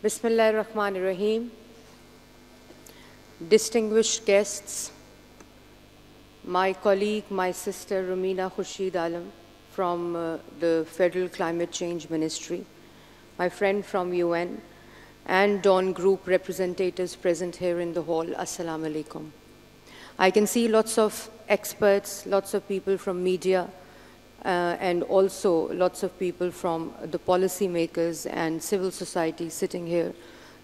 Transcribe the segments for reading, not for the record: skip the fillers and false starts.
Bismillahir Rahmanir Rahim. Distinguished guests, my colleague, my sister Rumina Khurshid Alam from the Federal Climate Change Ministry, my friend from UN, and Dawn Group representatives present here in the hall, Assalamu Alaikum. I can see lots of experts, lots of people from media, and also lots of people from the policymakers and civil society sitting here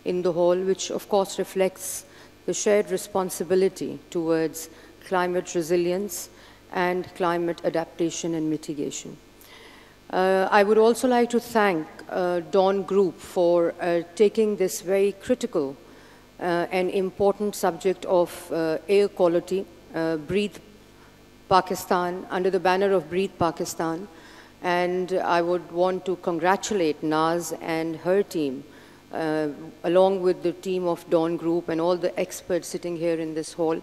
in the hall, which of course reflects the shared responsibility towards climate resilience and climate adaptation and mitigation. I would also like to thank Dawn Group for taking this very critical and important subject of air quality, Breathe Pakistan, under the banner of Breathe Pakistan. And I would want to congratulate Naz and her team, along with the team of Dawn Group and all the experts sitting here in this hall.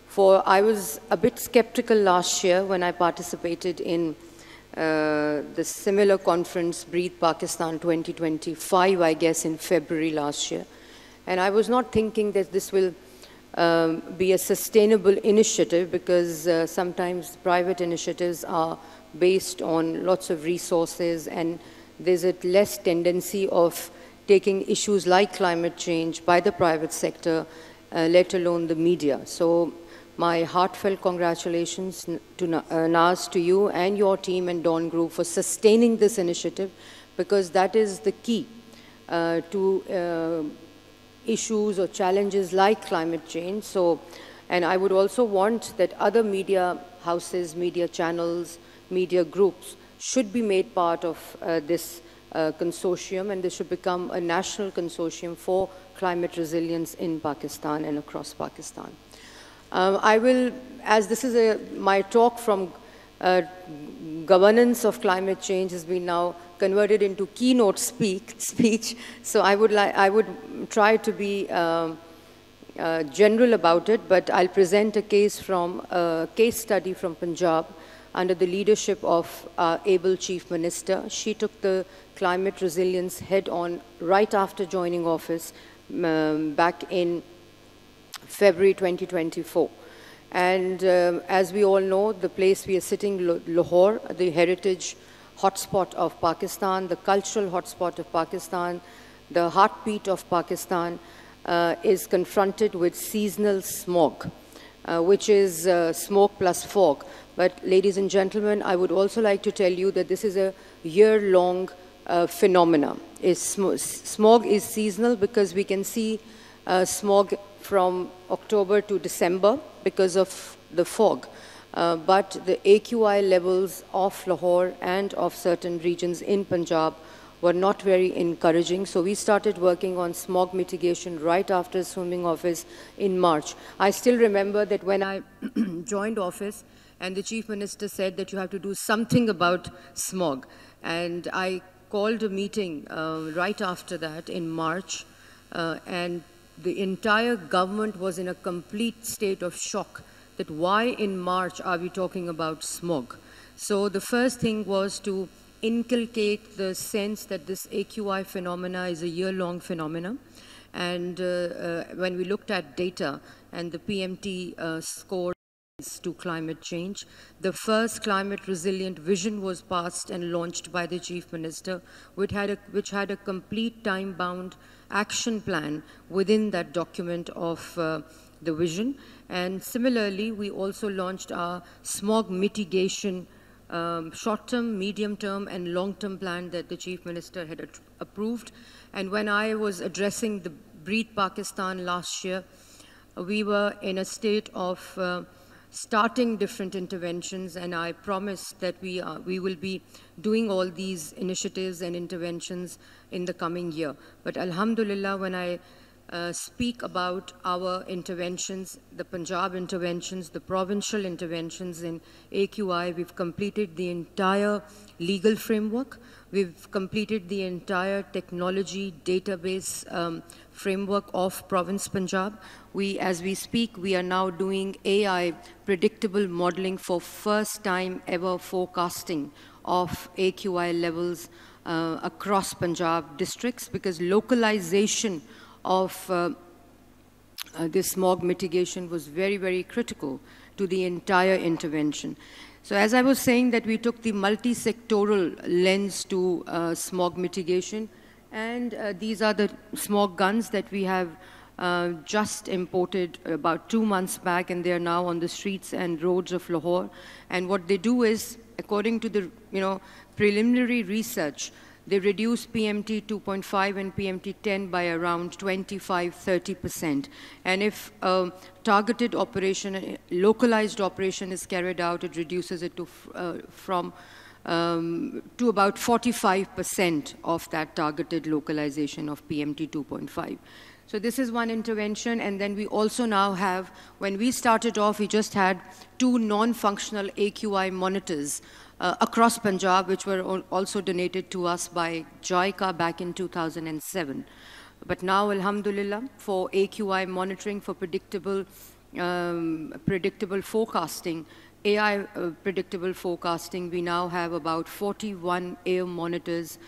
For I was a bit skeptical last year when I participated in the similar conference, Breathe Pakistan 2025, I guess, in February last year. And I was not thinking that this will be a sustainable initiative, because sometimes private initiatives are based on lots of resources, and there's a less tendency of taking issues like climate change by the private sector, let alone the media. So my heartfelt congratulations to Naz, to you and your team and Dawn Group for sustaining this initiative, because that is the key to issues or challenges like climate change. So, and I would also want that other media houses, media channels, media groups should be made part of this consortium, and this should become a national consortium for climate resilience in Pakistan and across Pakistan. I will, as this is my talk from governance of climate change has been now converted into keynote speech. So I would try to be general about it, but I'll present a case study from Punjab under the leadership of our able Chief Minister. She took the climate resilience head on right after joining office back in February 2024. And as we all know, the place we are sitting, Lahore, the heritage hotspot of Pakistan, the cultural hotspot of Pakistan, the heartbeat of Pakistan, is confronted with seasonal smog, which is smoke plus fog. But ladies and gentlemen, I would also like to tell you that this is a year-long phenomenon. Smog is seasonal because we can see smog from October to December because of the fog. But the AQI levels of Lahore and of certain regions in Punjab were not very encouraging. So we started working on smog mitigation right after assuming office in March. I still remember that when I joined office and the Chief Minister said that you have to do something about smog. And I called a meeting right after that in March, and the entire government was in a complete state of shock that why in March are we talking about smog? So the first thing was to inculcate the sense that this AQI phenomena is a year-long phenomena. And when we looked at data and the PMT score to climate change, the first climate resilient vision was passed and launched by the Chief Minister, which had a complete time-bound action plan within that document of the vision. And similarly, we also launched our smog mitigation short-term, medium-term, and long-term plan that the Chief Minister had approved. And when I was addressing the Breathe Pakistan last year, we were in a state of starting different interventions, and I promised that we will be doing all these initiatives and interventions in the coming year. But alhamdulillah, when I speak about our interventions, the Punjab interventions, the provincial interventions in AQI, we've completed the entire legal framework. We've completed the entire technology database framework of Province Punjab. As we speak, we are now doing AI predictable modeling for first time ever forecasting of AQI levels across Punjab districts, because localization of this smog mitigation was very, very critical to the entire intervention. So as I was saying, that we took the multi-sectoral lens to smog mitigation, and these are the smog guns that we have just imported about 2 months back, and they are now on the streets and roads of Lahore. And what they do is, according to the preliminary research, they reduce PMT 2.5 and PMT 10 by around 25–30%. And if targeted operation, localized operation is carried out, it reduces it to about 45% of that targeted localization of PMT 2.5. So this is one intervention. And then we also now have, when we started off, we just had 2 non-functional AQI monitors across Punjab, which were also donated to us by JICA back in 2007. But now, alhamdulillah, for AQI monitoring, for predictable forecasting, AI predictable forecasting, we now have about 41 air monitors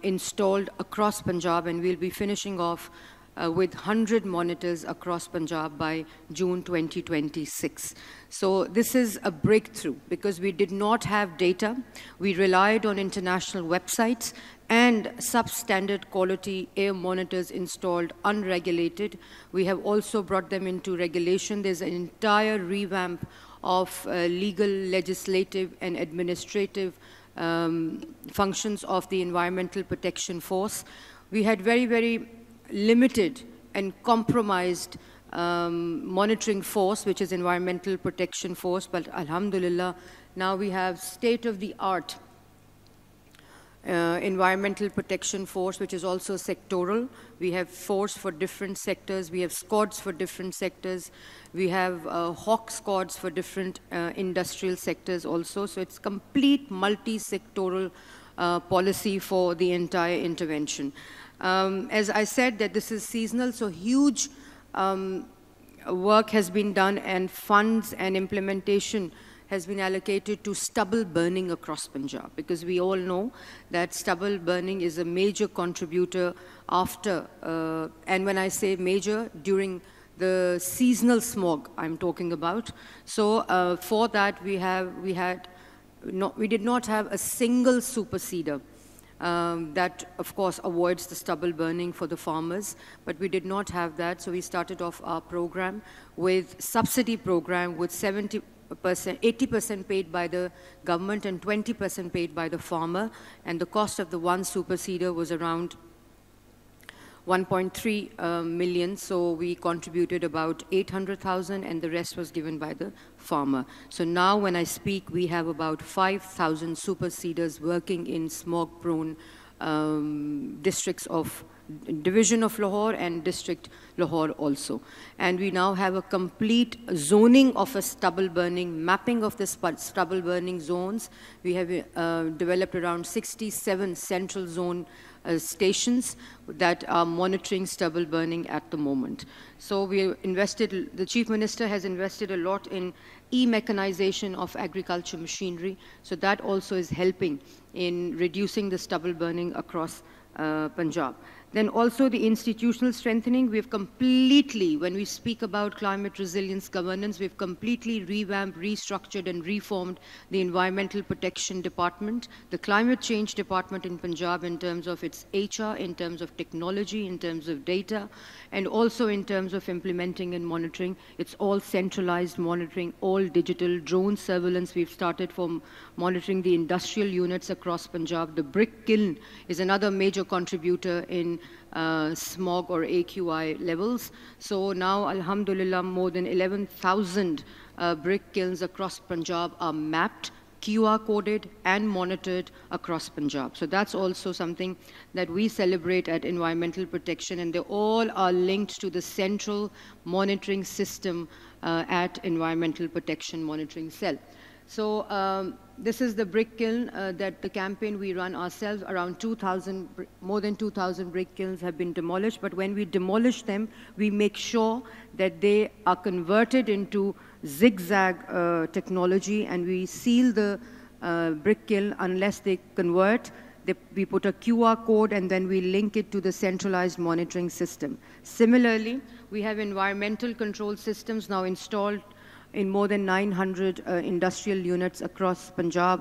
installed across Punjab, and we'll be finishing off with 100 monitors across Punjab by June 2026. So this is a breakthrough, because we did not have data. We relied on international websites and substandard quality air monitors installed unregulated. We have also brought them into regulation. There's an entire revamp of legal, legislative, and administrative functions of the Environmental Protection Force. We had very, very limited and compromised monitoring force, which is Environmental Protection Force, but alhamdulillah, now we have state-of-the-art Environmental Protection Force, which is also sectoral. We have force for different sectors. We have squads for different sectors. We have hawk squads for different industrial sectors also. So it's complete multi-sectoral policy for the entire intervention. As I said, that this is seasonal, so huge work has been done, and funds and implementation has been allocated to stubble burning across Punjab, because we all know that stubble burning is a major contributor after, and when I say major, during the seasonal smog I'm talking about. So for that we did not have a single superseder. That, of course, avoids the stubble burning for the farmers, but we did not have that. So we started off our program with subsidy program with 80% paid by the government and 20% paid by the farmer. And the cost of the one superseder was around 1.3 million, so we contributed about 800,000, and the rest was given by the farmer. So now when I speak, we have about 5,000 superseders working in smog-prone districts of division of Lahore and district Lahore also. And we now have a complete zoning of a stubble burning, mapping of the stubble burning zones. We have developed around 67 central zone stations that are monitoring stubble burning at the moment. So we invested, the Chief Minister has invested a lot in e-mechanization of agriculture machinery. So that also is helping in reducing the stubble burning across Punjab. Then also the institutional strengthening. We've completely, when we speak about climate resilience governance, we've completely revamped, restructured, and reformed the Environmental Protection Department, the Climate Change Department in Punjab, in terms of its HR, in terms of technology, in terms of data, and also in terms of implementing and monitoring. It's all centralized monitoring, all digital. Drone surveillance we've started for monitoring the industrial units across Punjab. The brick kiln is another major contributor in smog or AQI levels. So now, alhamdulillah, more than 11,000 brick kilns across Punjab are mapped, QR coded, and monitored across Punjab. So that's also something that we celebrate at Environmental Protection, and they all are linked to the central monitoring system at Environmental Protection Monitoring Cell. So this is the brick kiln that the campaign we run ourselves. Around 2,000, more than 2,000 brick kilns have been demolished. But when we demolish them, we make sure that they are converted into zigzag technology, and we seal the brick kiln unless they convert. we put a QR code and then we link it to the centralized monitoring system. Similarly, we have environmental control systems now installed in more than 900 industrial units across Punjab,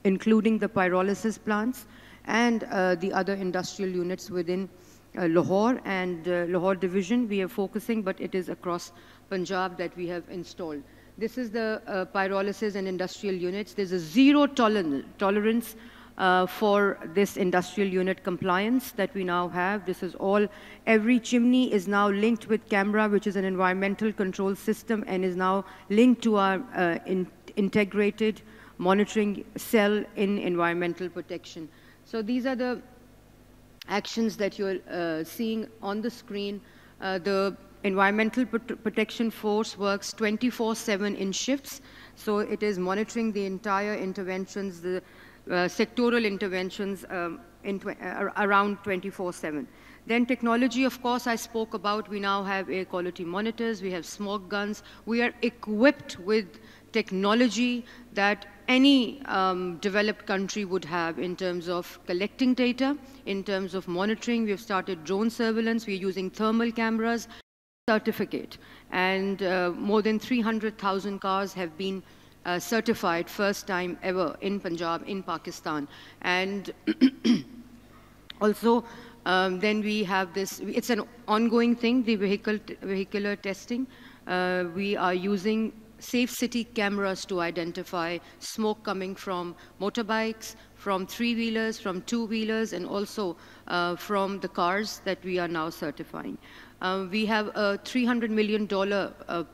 including the pyrolysis plants and the other industrial units within Lahore and Lahore division. We are focusing, but it is across Punjab that we have installed. This is the pyrolysis and industrial units. There's a zero tolerance for this industrial unit compliance that we now have. This is all, every chimney is now linked with camera, which is an environmental control system and is now linked to our integrated monitoring cell in environmental protection. So these are the actions that you're seeing on the screen. The Environmental Protection Force works 24/7 in shifts. So it is monitoring the entire interventions, the sectoral interventions around 24/7. Then technology, of course, I spoke about. We now have air quality monitors. We have smoke guns. We are equipped with technology that any developed country would have in terms of collecting data, in terms of monitoring. We have started drone surveillance. We're using thermal cameras, certificate. And more than 300,000 cars have been certified first time ever in Punjab, in Pakistan. And also, then we have this, it's an ongoing thing, the vehicular testing. We are using safe city cameras to identify smoke coming from motorbikes, from three-wheelers, from two-wheelers, and also from the cars that we are now certifying. We have a $300 million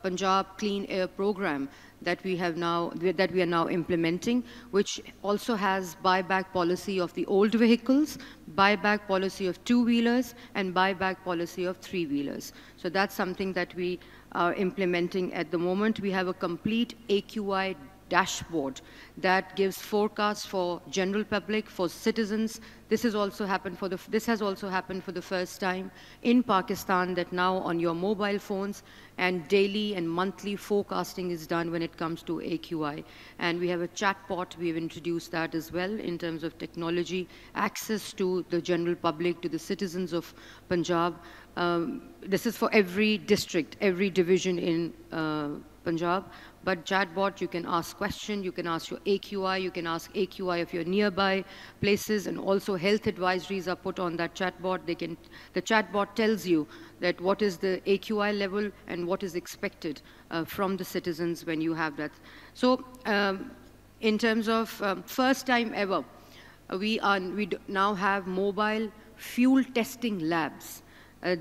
Punjab Clean Air program that we are now implementing, which also has buyback policy of the old vehicles, buyback policy of two-wheelers, and buyback policy of three-wheelers. So that's something that we are implementing at the moment. We have a complete AQI dashboard that gives forecasts for general public, for citizens. This has also happened for the first time in Pakistan, that now on your mobile phones and daily and monthly forecasting is done when it comes to AQI. And we have a chatbot. We've introduced that as well in terms of technology, access to the general public, to the citizens of Punjab. This is for every district, every division in Punjab. But chatbot, you can ask questions, you can ask your AQI, you can ask AQI of your nearby places, and also health advisories are put on that chatbot. The chatbot tells you that what is the AQI level and what is expected from the citizens when you have that. So in terms of first time ever, we now have mobile fuel testing labs.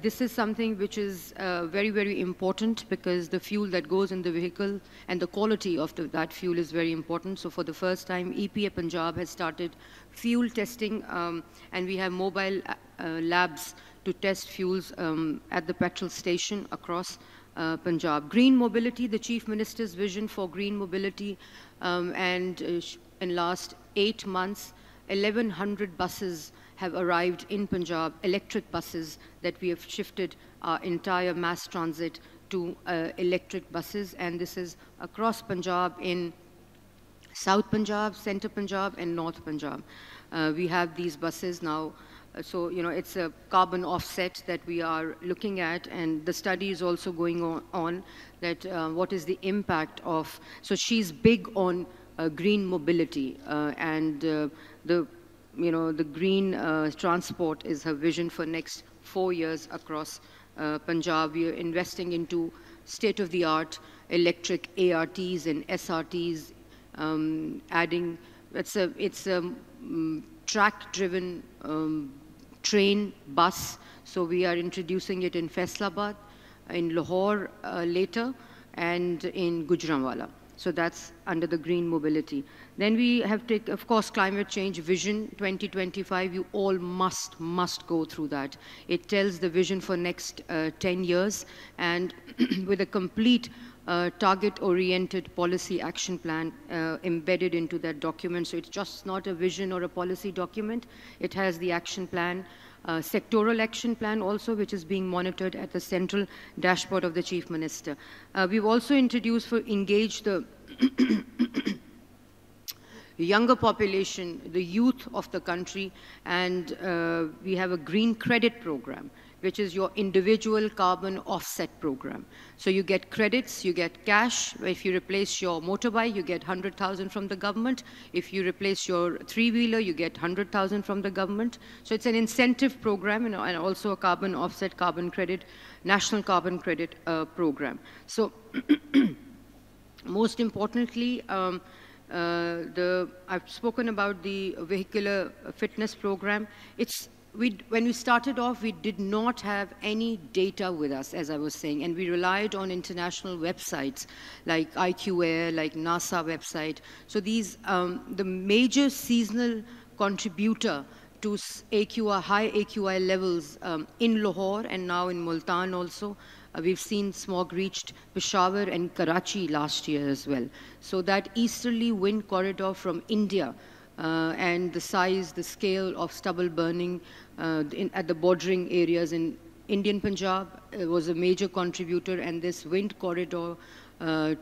This is something which is very, very important, because the fuel that goes in the vehicle and the quality of that fuel is very important. So for the first time, EPA Punjab has started fuel testing, and we have mobile labs to test fuels at the petrol station across Punjab. Green mobility, the Chief Minister's vision for green mobility, and in last 8 months, 1,100 buses have arrived in Punjab, electric buses, that we have shifted our entire mass transit to electric buses. And this is across Punjab, in South Punjab, Centre Punjab, and North Punjab. We have these buses now. So, you know, it's a carbon offset that we are looking at, and the study is also going on that what is the impact of, so she's big on green mobility, and the green transport is her vision for next 4 years across Punjab. We are investing into state-of-the-art electric ARTs and SRTs, adding, it's a track-driven train bus. So we are introducing it in Faisalabad, in Lahore later, and in Gujranwala. So that's under the green mobility. Then we have of course, climate change vision 2025. You all must go through that. It tells the vision for next 10 years, and with a complete target-oriented policy action plan embedded into that document. So it's just not a vision or a policy document. It has the action plan, sectoral action plan also, which is being monitored at the central dashboard of the Chief Minister. We've also introduced for Engage the younger population, the youth of the country, and we have a green credit program, which is your individual carbon offset program. So you get credits, you get cash. If you replace your motorbike, you get 100,000 from the government. If you replace your three-wheeler, you get 100,000 from the government. So it's an incentive program, and also a carbon offset, carbon credit, national carbon credit program. So most importantly, I've spoken about the vehicular fitness program. When we started off, we did not have any data with us, as I was saying, and we relied on international websites like IQ Air, like NASA website. So these, the major seasonal contributor to AQI, high AQI levels in Lahore and now in Multan also. We've seen smog reached Peshawar and Karachi last year as well. So that easterly wind corridor from India and the size, the scale of stubble burning at the bordering areas in Indian Punjab was a major contributor, and this wind corridor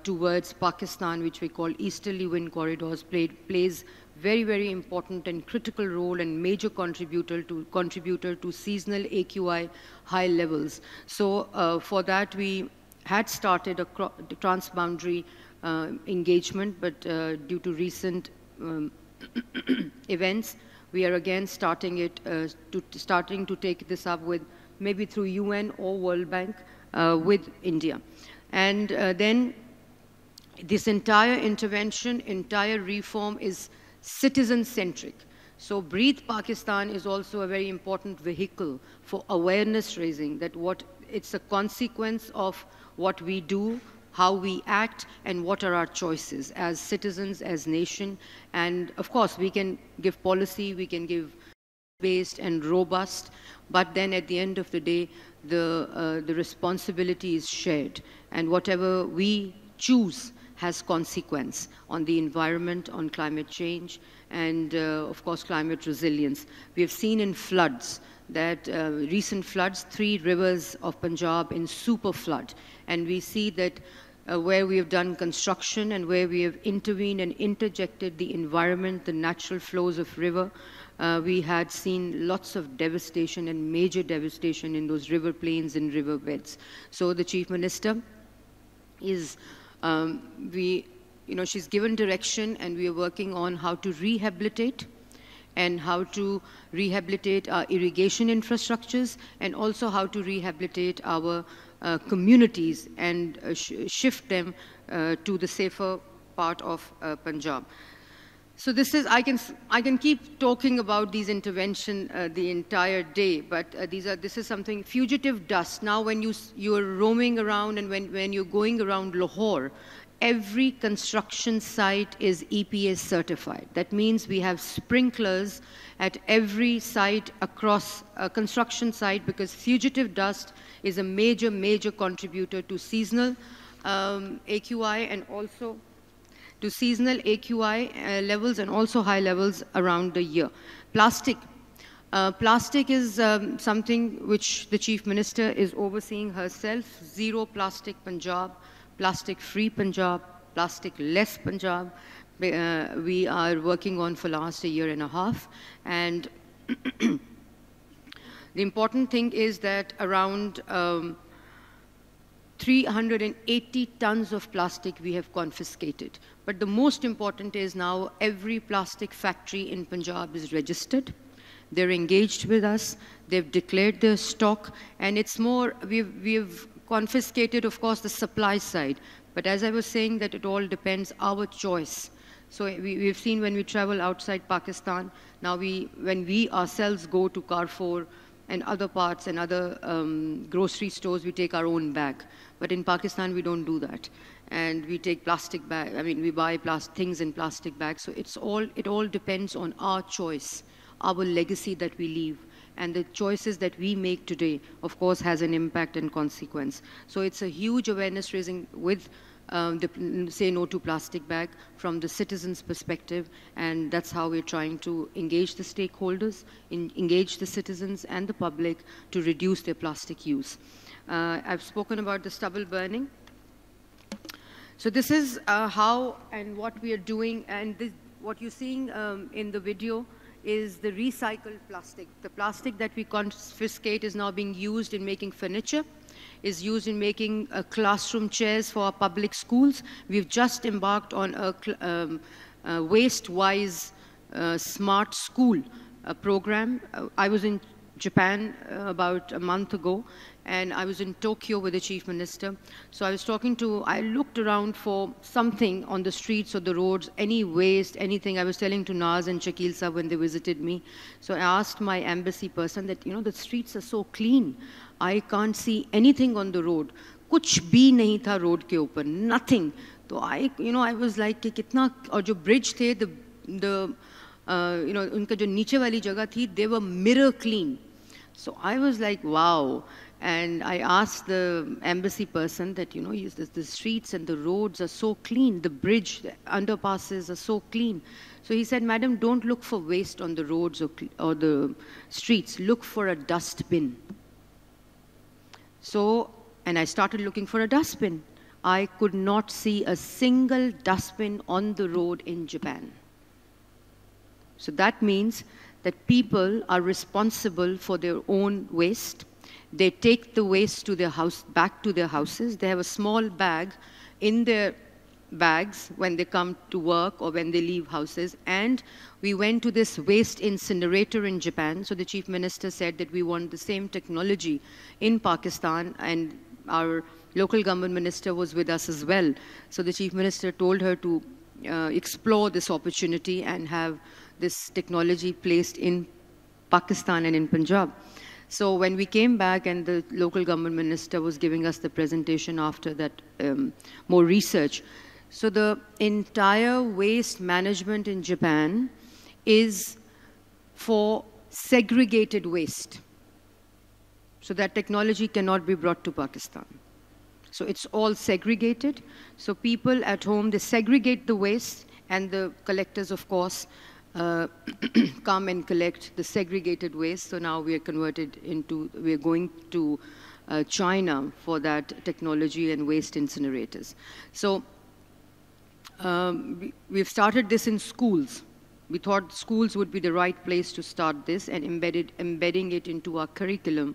towards Pakistan, which we call easterly wind corridors, plays very, very important and critical role and major contributor to seasonal AQI high levels. So for that, we had started a transboundary engagement, but due to recent events, we are again starting to take this up with maybe through UN or World Bank with India. And then this entire intervention, entire reform is citizen-centric. So Breathe Pakistan is also a very important vehicle for awareness raising, that it's a consequence of what we do, how we act, and what are our choices as citizens, as nation. And of course, we can give policy, we can give based and robust, but then at the end of the day, the responsibility is shared, and whatever we choose has consequence on the environment, on climate change, and of course climate resilience. We have seen in floods that recent floods, 3 rivers of Punjab in super flood, and we see that where we have done construction and where we have intervened and interjected the environment, the natural flows of river, we had seen lots of devastation and major devastation in those river plains and river beds. So the Chief Minister is, she's given direction, and we are working on how to rehabilitate and how to rehabilitate our irrigation infrastructures, and also how to rehabilitate our communities and shift them to the safer part of Punjab. So this is, I can keep talking about these interventions the entire day, but this is something, fugitive dust. Now when you're roaming around and when you're going around Lahore, every construction site is EPA certified. That means we have sprinklers at every site across a construction site, because fugitive dust is a major, major contributor to seasonal AQI and also to seasonal AQI levels and also high levels around the year. Plastic. Plastic is something which the Chief Minister is overseeing herself. Zero plastic Punjab, plastic-free Punjab, plastic-less Punjab. We are working on for last 1.5 years. And the important thing is that around 380 tons of plastic we have confiscated. But the most important is now every plastic factory in Punjab is registered. They're engaged with us. They've declared their stock. And it's more, we've confiscated, of course, the supply side. But as I was saying, that it all depends our choice. So we've seen when we travel outside Pakistan, now when we ourselves go to Carrefour and other parts and other grocery stores, we take our own bag. But in Pakistan, we don't do that. And we take plastic bag, we buy things in plastic bags. So it all depends on our choice, our legacy that we leave. And the choices that we make today, of course, has an impact and consequence. So it's a huge awareness raising with the Say No to Plastic bag from the citizens' perspective. And that's how we're trying to engage the stakeholders, engage the citizens and the public to reduce their plastic use. I've spoken about the stubble burning. So this is how and what we are doing. And what you're seeing in the video is the recycled plastic. The plastic that we confiscate is now being used in making furniture, is used in making classroom chairs for our public schools. We've just embarked on a waste-wise smart school program. I was in Japan about a month ago, and I was in Tokyo with the chief minister. So I looked around for something on the streets or the roads, any waste, anything. I was telling to Naz and Shakil sir when they visited me. So I asked my embassy person that, the streets are so clean. I can't see anything on the road. Kuch bhi nahi tha road ke upar, nothing. So I was like, kitna, aur jo bridge the unka jo niche wali jagah thi, they were mirror clean. So I was like, wow. And I asked the embassy person that, the streets and the roads are so clean, the bridge, the underpasses are so clean. So he said, madam, don't look for waste on the roads or the streets, look for a dustbin. So, and I started looking for a dustbin. I could not see a single dustbin on the road in Japan. So that means that people are responsible for their own waste. They take the waste to their house, back to their houses. They have a small bag in their bags when they come to work or when they leave houses. And we went to this waste incinerator in Japan. So the chief minister said that we want the same technology in Pakistan, and our local government minister was with us as well. So the chief minister told her to explore this opportunity and have this technology placed in Pakistan and in Punjab. So when we came back and the local government minister was giving us the presentation after that, more research. So the entire waste management in Japan is for segregated waste. So that technology cannot be brought to Pakistan. So it's all segregated. So people at home, they segregate the waste, and the collectors, of course, come and collect the segregated waste. So now we are going to China for that technology and waste incinerators. So we've started this in schools. We thought schools would be the right place to start this and embedding it into our curriculum.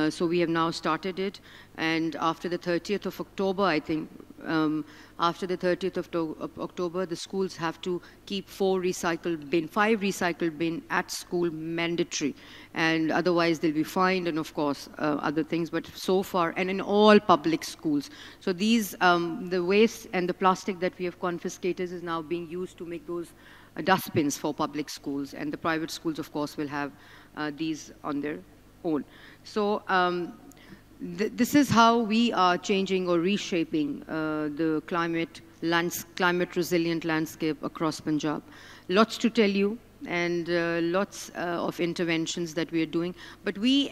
So we have now started it, and after the 30th of October, I think, after the 30th of October, the schools have to keep 5 recycled bin at school mandatory, and otherwise they'll be fined, and of course other things, but so far, and in all public schools. So these, the waste and the plastic that we have confiscated is now being used to make those dustbins for public schools, and the private schools, of course, will have these on their own. So this is how we are changing or reshaping the climate resilient landscape across Punjab. Lots to tell you, and lots of interventions that we are doing. But we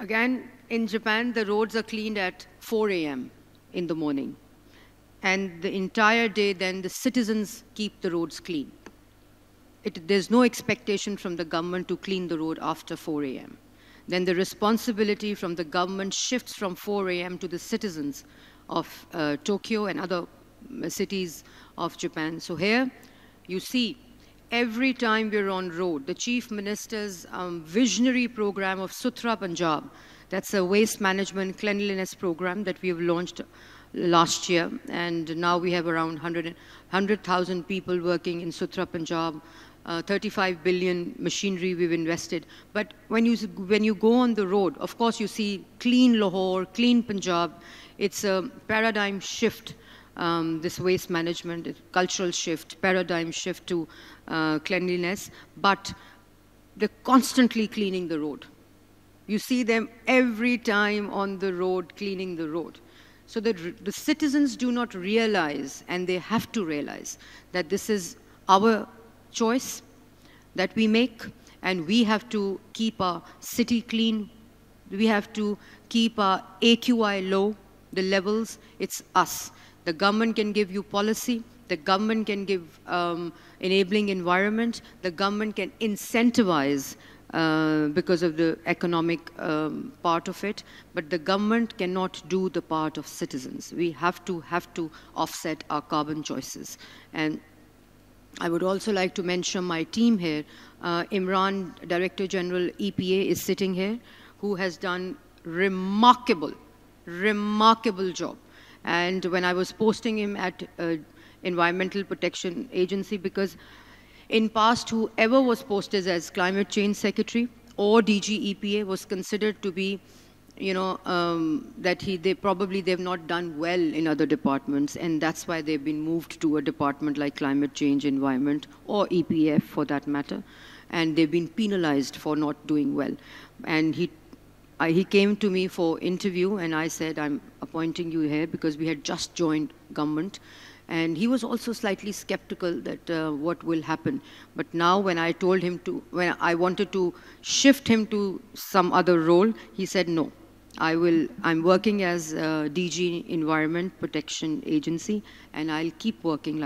again, in Japan, the roads are cleaned at 4 a.m. in the morning. And the entire day, then, the citizens keep the roads clean. There's no expectation from the government to clean the road after 4 a.m. Then the responsibility from the government shifts from 4 a.m. to the citizens of Tokyo and other cities of Japan. So here you see, every time we're on road, the Chief Minister's visionary program of Suthra Punjab, that's a waste management cleanliness program that we have launched last year, and now we have around 100,000 people working in Suthra Punjab. 35 billion machinery we've invested. But when you go on the road, of course you see clean Lahore, clean Punjab. It's a paradigm shift, this waste management, cultural shift, paradigm shift to cleanliness, but they're constantly cleaning the road. You see them every time on the road, cleaning the road. So the citizens do not realize, and they have to realize, that this is our choice that we make, and we have to keep our city clean. We have to keep our AQI low, the levels. It's us. The government can give you policy. The government can give enabling environment. The government can incentivize because of the economic part of it, but the government cannot do the part of citizens. We have to offset our carbon choices. And I would also like to mention my team here. Imran, Director General EPA, is sitting here, who has done remarkable job. And when I was posting him at Environmental Protection Agency, because in past, whoever was posted as Climate Change Secretary or DG EPA was considered to be, you know, that they've not done well in other departments, and that's why they've been moved to a department like Climate Change, Environment, or EPF for that matter, and they've been penalized for not doing well. And he came to me for interview, and I said, I'm appointing you here because we had just joined government. And he was also slightly skeptical that what will happen. But now when I told him when I wanted to shift him to some other role, he said, no, I'm working as DG Environment Protection Agency, and I'll keep working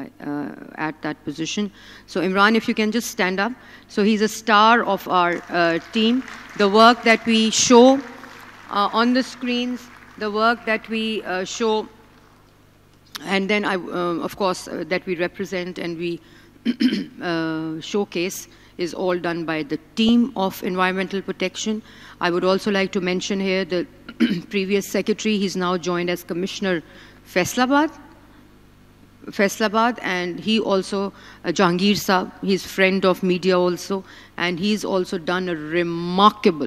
at that position. So Imran, if you can just stand up. So he's a star of our team. The work that we show on the screens, the work that we show, and then, of course, that we represent and we showcase is all done by the team of environmental protection. I would also like to mention here the previous secretary. He's now joined as Commissioner Faisalabad, and he also, Jahangir Saab, he's friend of media also, and he's also done a remarkable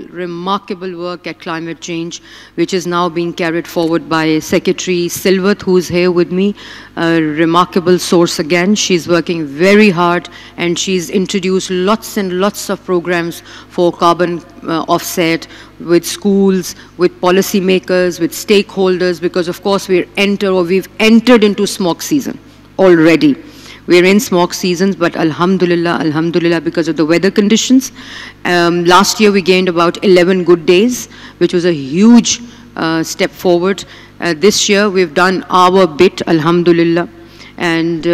work at climate change, which is now being carried forward by Secretary Silvat, who's here with me, a remarkable source again. She's working very hard, and she's introduced lots and lots of programs for carbon offset with schools, with policymakers, with stakeholders, because of course we've entered into smog season already. We're in smog seasons, but alhamdulillah, because of the weather conditions. Last year we gained about 11 good days, which was a huge step forward. This year we've done our bit, alhamdulillah, and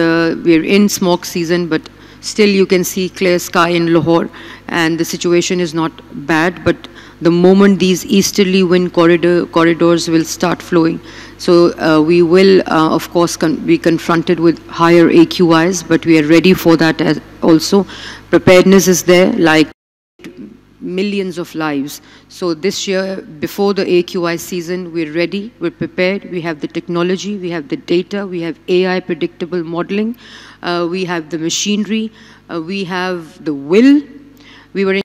we're in smog season, but still you can see clear sky in Lahore, and the situation is not bad, but the moment these easterly wind corridors will start flowing, so we will, of course, be confronted with higher AQIs, but we are ready for that also. Preparedness is there, like millions of lives. So this year, before the AQI season, we're ready, we're prepared, we have the technology, we have the data, we have AI predictable modeling, we have the machinery, we have the will. We were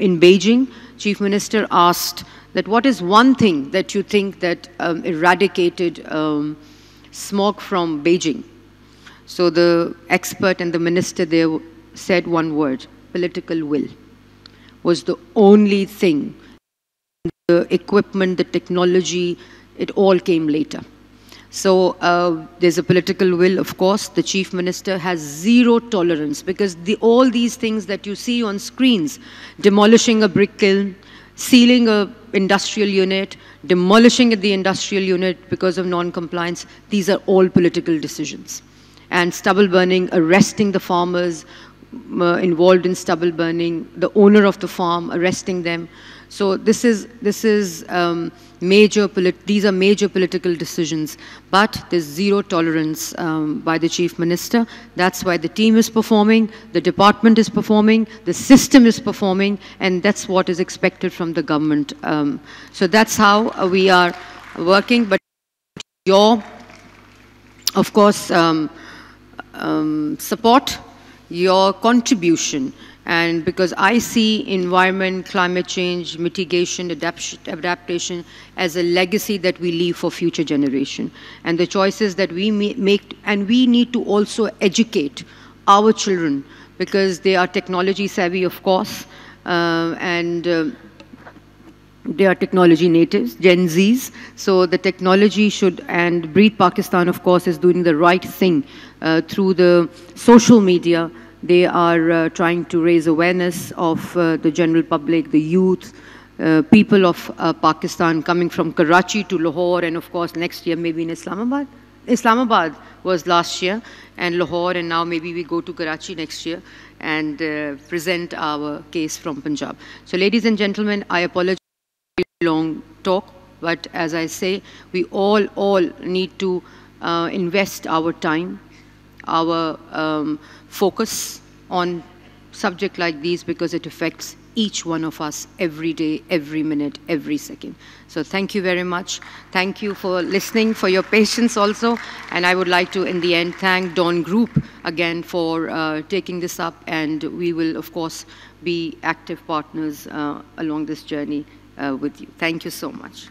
in Beijing. Chief Minister asked that what is one thing that you think that eradicated smog from Beijing? So the expert and the minister there said one word: political will was the only thing. The equipment, the technology, it all came later. So there's a political will, of course. The Chief Minister has zero tolerance, because all these things that you see on screens, demolishing a brick kiln, sealing a industrial unit, demolishing the industrial unit because of non-compliance, these are all political decisions. And stubble burning, arresting the farmers involved in stubble burning, the owner of the farm, arresting them. So these are major political decisions, but there's zero tolerance by the Chief Minister. That's why the team is performing, the department is performing, the system is performing, and that's what is expected from the government. So that's how we are working. But your, of course, support, your contribution, and because I see environment, climate change, mitigation, adaptation as a legacy that we leave for future generation. And the choices that we make, and we need to also educate our children, because they are technology savvy, of course, and they are technology natives, Gen Zs. So the technology should, and Breathe Pakistan, of course, is doing the right thing through the social media. They are trying to raise awareness of the general public, the youth, people of Pakistan, coming from Karachi to Lahore, and of course next year maybe in Islamabad. Islamabad was last year, and Lahore, and now maybe we go to Karachi next year and present our case from Punjab. So ladies and gentlemen, I apologize for a long talk, but as I say, we all need to invest our time, our focus on subject like these, because it affects each one of us every day, every minute, every second. So thank you very much. Thank you for listening, for your patience also. And I would like to, in the end, thank Dawn Group again for taking this up. And we will, of course, be active partners along this journey with you. Thank you so much.